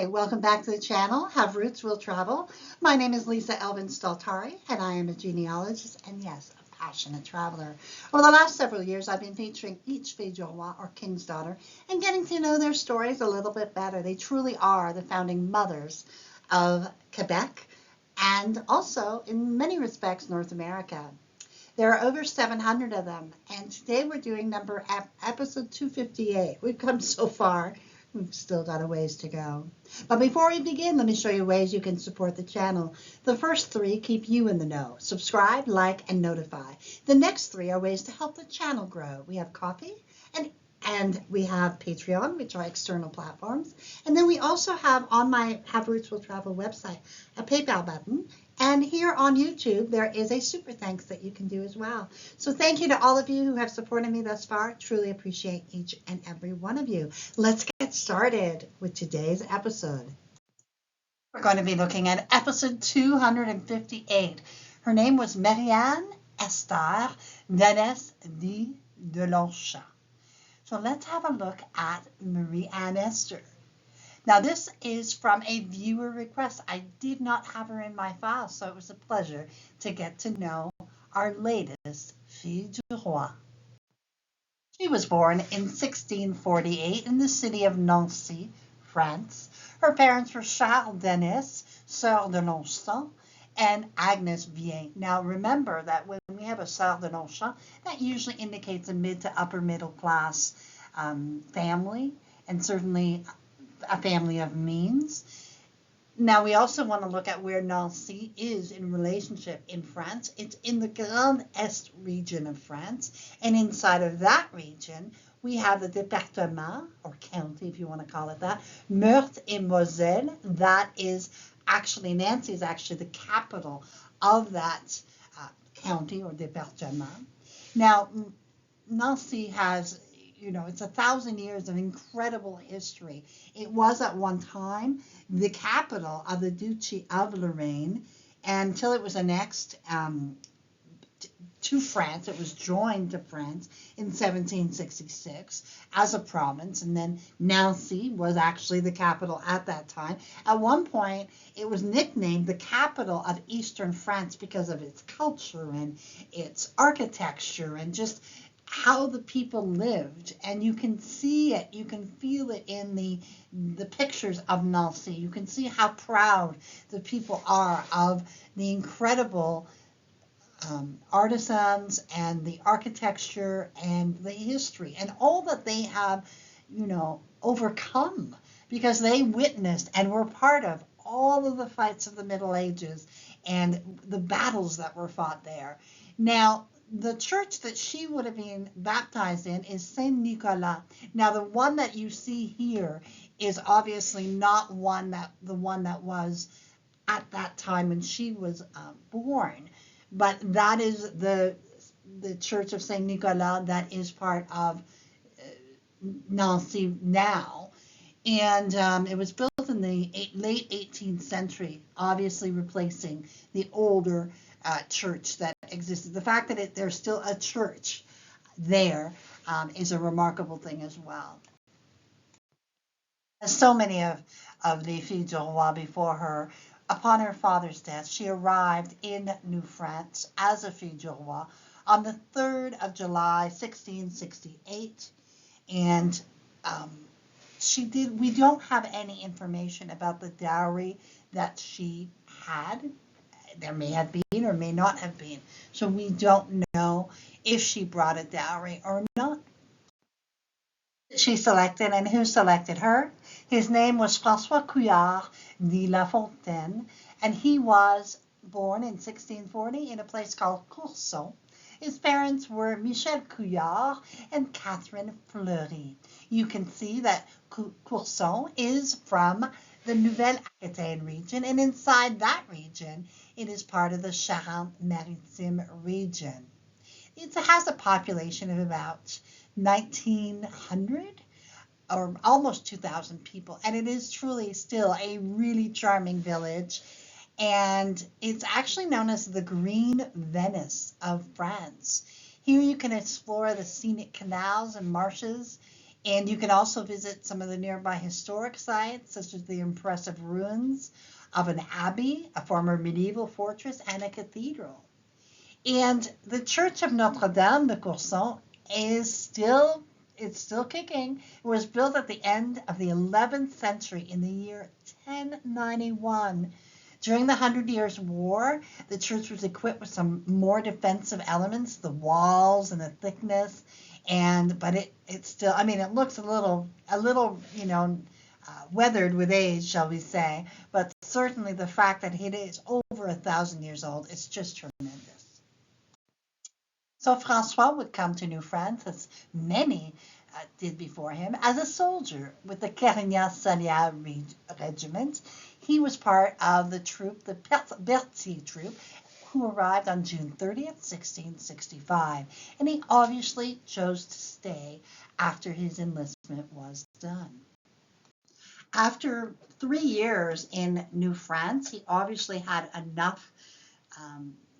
Hi, welcome back to the channel, Have Roots Will Travel. My name is Lisa Elvin Staltari, and I am a genealogist and, yes, a passionate traveler. Over the last several years, I've been featuring each fille du roi, or king's daughter, and getting to know their stories a little bit better. They truly are the founding mothers of Quebec and also, in many respects, North America. There are over 700 of them, and today we're doing episode 258. We've come so far. We've still got a ways to go. But before we begin, let me show you ways you can support the channel. The first three keep you in the know. Subscribe, like, and notify. The next three are ways to help the channel grow. We have Coffee and we have Patreon, which are external platforms. And then we also have on my Have Roots Will Travel website a PayPal button. And here on YouTube, there is a super thanks that you can do as well. So thank you to all of you who have supported me thus far. Truly appreciate each and every one of you. Let's get started with today's episode. We're going to be looking at episode 258. Her name was Marianne Esther Dannesse de Longchamps. So let's have a look at Marie-Anne Esther. Now this is from a viewer request. I did not have her in my file, so it was a pleasure to get to know our latest fille du roi. She was born in 1648 in the city of Nancy, France. Her parents were Charles Dannesse, Sœur de Longchamps, and Agnes Bien. Now remember that when we have a Sœur de Longchamps, that usually indicates a mid to upper middle class family, and certainly a family of means. Now we also want to look at where Nancy is in relationship in France. It's in the Grand Est region of France, and inside of that region we have the département, or county if you want to call it that, Meurthe et Moselle. That is actually, Nancy is actually the capital of that county or département. Now Nancy has, it's 1,000 years of incredible history. It was at one time the capital of the Duchy of Lorraine, until it was annexed to France. It was joined to France in 1766 as a province, and then Nancy was actually the capital at that time. At one point, it was nicknamed the capital of Eastern France because of its culture and its architecture and just how the people lived. And you can see it, you can feel it in the pictures of Nancy. You can see how proud the people are of the incredible artisans and the architecture and the history and all that they have, overcome, because they witnessed and were part of all of the fights of the Middle Ages and the battles that were fought there. Now, the church that she would have been baptized in is Saint Nicolas. Now, the one that you see here is obviously not the one that was at that time when she was born, but that is the Church of Saint Nicolas that is part of Nancy now. And it was built in the late 18th century, obviously replacing the older church that existed. The fact that there's still a church there is a remarkable thing as well. As so many of the filles du roi before her, upon her father's death, she arrived in New France as a fille du roi on the 3rd of July, 1668, and we don't have any information about the dowry that she had. There may have been or may not have been. So we don't know if she brought a dowry or not. She selected, and who selected her? His name was François Couillard de La Fontaine, and he was born in 1640 in a place called Courson. His parents were Michel Couillard and Catherine Fleury. You can see that Courson is from the Nouvelle-Aquitaine region, and inside that region, it is part of the Charente-Maritime region. It has a population of about 1,900 or almost 2,000 people, and it is truly still a really charming village, and it's actually known as the Green Venice of France. Here you can explore the scenic canals and marshes And you can also visit some of the nearby historic sites, such as the impressive ruins of an abbey, a former medieval fortress, and a cathedral. And the Church of Notre Dame de Courson is still it's still kicking. It was built at the end of the 11th century in the year 1091. During the Hundred Years' War, the church was equipped with some more defensive elements, the walls and the thickness, but it still, I mean, it looks a little weathered with age, shall we say, but certainly the fact that it is over 1,000 years old is just tremendous. So Francois would come to New France, as many did before him, as a soldier with the Carignan-Salière regiment. He was part of the troop, the Berthier troop, who arrived on June 30th, 1665. And he obviously chose to stay after his enlistment was done. After 3 years in New France, he obviously had enough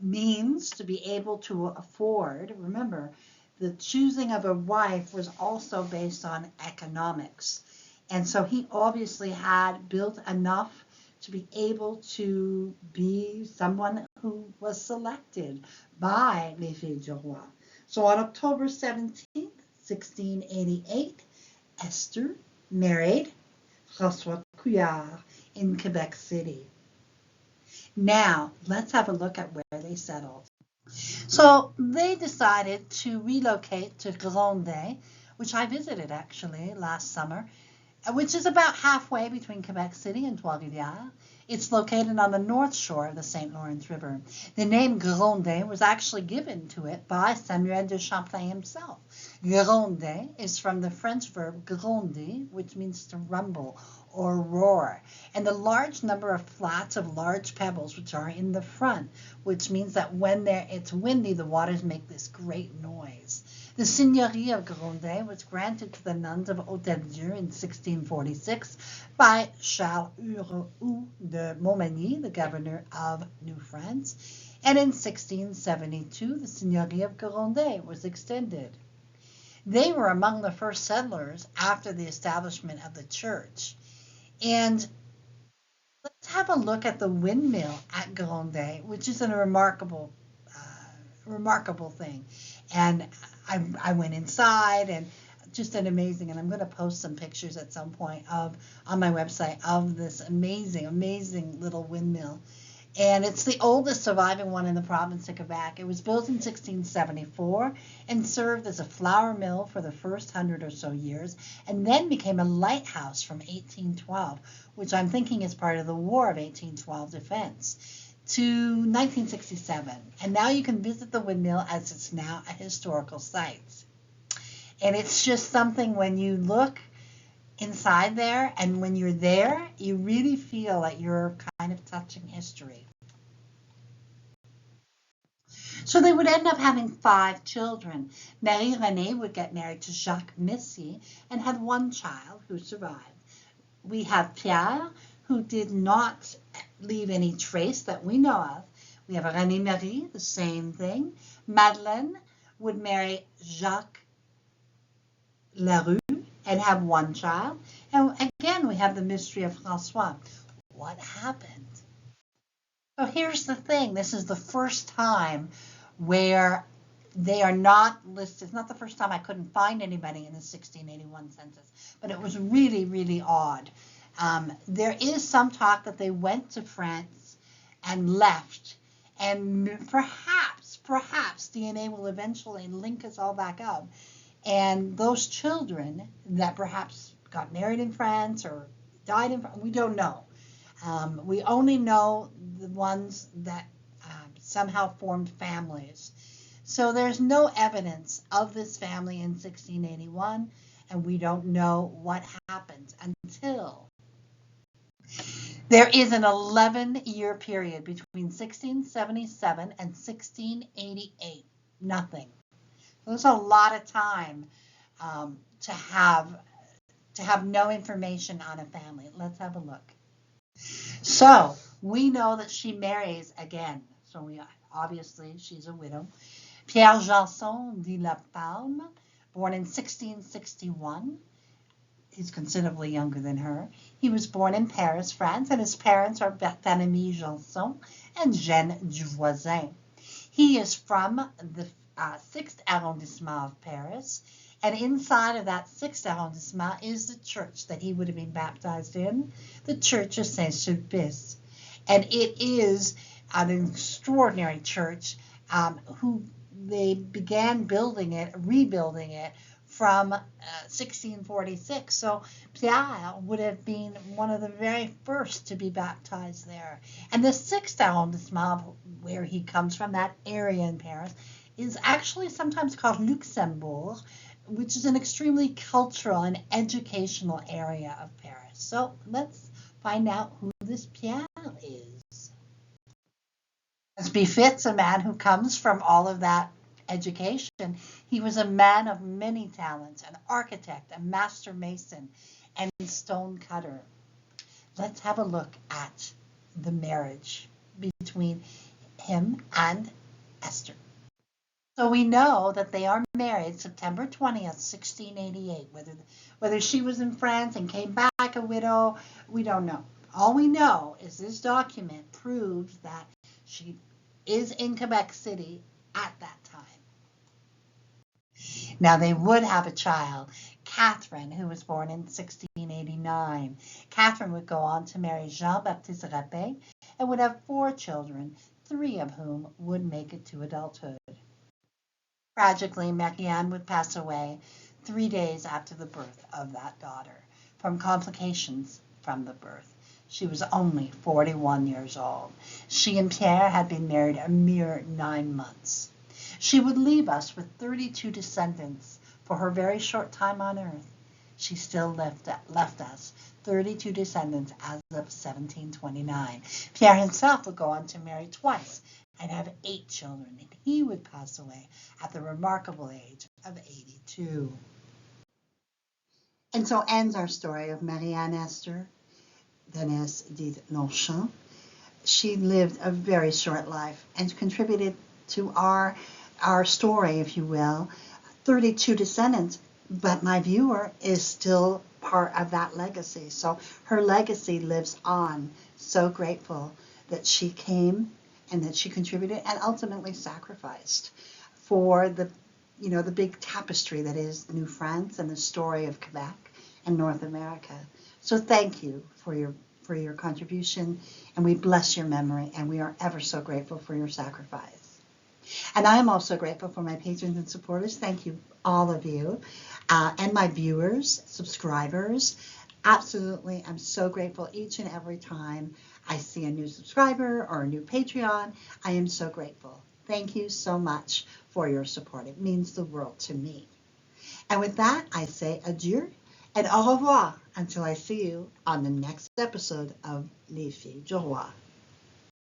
means to be able to afford. Remember, the choosing of a wife was also based on economics. And so he obviously had built enough to be able to be someone who was selected by les Filles du Roi. So on October 17th, 1688, Esther married François Couillard in Quebec City. Now, let's have a look at where they settled. So they decided to relocate to Gronde, which I visited actually last summer, which is about halfway between Quebec City and Trois-Rivières. It's located on the north shore of the St. Lawrence River. The name Gronde was actually given to it by Samuel de Champlain himself. Gronde is from the French verb gronder, which means to rumble or roar, and the large number of flats of large pebbles which are in the front, which means that when it's windy, the waters make this great noise. The seigneurie of Gronde was granted to the nuns of Hôtel-Dieu in 1646 by Charles Hureau de Montmagny, the governor of New France, and in 1672 the seigneurie of Gronde was extended. They were among the first settlers after the establishment of the church. And let's have a look at the windmill at Gronde, which is a remarkable thing. And I went inside, and just an amazing, and I'm going to post some pictures at some point on my website of this amazing little windmill. And it's the oldest surviving one in the province of Quebec. It was built in 1674 and served as a flour mill for the first 100 or so years, and then became a lighthouse from 1812, which I'm thinking is part of the War of 1812 defense, to 1967. And now you can visit the windmill as it's now a historical site. And it's just something, when you look inside there, and when you're there, you really feel like you're kind of touching history. So they would end up having 5 children. Marie-Renée would get married to Jacques Messier and had 1 child who survived. We have Pierre, who did not leave any trace that we know of. We have René Marie, the same thing. Madeleine would marry Jacques Larue and have 1 child. And again, we have the mystery of Francois. What happened? So here's the thing. This is the first time where they are not listed. It's not the first time I couldn't find anybody in the 1681 census, but it was really, really odd. There is some talk that they went to France and left, and perhaps DNA will eventually link us all back up. And those children that perhaps got married in France or died in France, we don't know. We only know the ones that somehow formed families. So there's no evidence of this family in 1681, and we don't know what happened until there is an 11-year period between 1677 and 1688. Nothing. There's a lot of time to have no information on a family. Let's have a look. So we know that she marries again. So obviously she's a widow. Pierre Janson de la Palme, born in 1661. He's considerably younger than her. He was born in Paris, France, and his parents are Barthélemy Janson and Jeanne Duvoisin. He is from the 6th arrondissement of Paris, and inside of that 6th arrondissement is the church that he would have been baptized in, the Church of Saint-Sulpice. And it is an extraordinary church who they began rebuilding it from 1646. So Pierre would have been one of the very first to be baptized there. And the 6th arrondissement, where he comes from, that area in Paris, is actually sometimes called Luxembourg, which is an extremely cultural and educational area of Paris. So let's find out who this Pierre is. As befits a man who comes from all of that education, he was a man of many talents, an architect, a master mason, and stone cutter. Let's have a look at the marriage between him and Esther. So we know that they are married September 20th, 1688. Whether she was in France and came back a widow, we don't know. All we know is this document proves that she is in Quebec City at that time. Now they would have a child, Catherine, who was born in 1689. Catherine would go on to marry Jean-Baptiste Rapin and would have 4 children, 3 of whom would make it to adulthood. Tragically, Marie-Anne would pass away 3 days after the birth of that daughter from complications from the birth. She was only 41 years old. She and Pierre had been married a mere 9 months. She would leave us with 32 descendants for her very short time on earth. She still left us 32 descendants as of 1729. Pierre himself would go on to marry twice and have 8 children, and he would pass away at the remarkable age of 82. And so ends our story of Marie-Anne Esther, Dannesse dit Longchamps. She lived a very short life and contributed to our story, if you will, 32 descendants, but my viewer is still part of that legacy. So her legacy lives on. So grateful that she came and that she contributed and ultimately sacrificed for the big tapestry that is New France and the story of Quebec and North America. So thank you for your contribution, and we bless your memory, and we are ever so grateful for your sacrifice. And I am also grateful for my patrons and supporters. Thank you, all of you, and my viewers, subscribers. Absolutely, I'm so grateful each and every time I see a new subscriber or a new Patreon. I am so grateful. Thank you so much for your support. It means the world to me. And with that, I say adieu and au revoir until I see you on the next episode of Les Filles du Roi.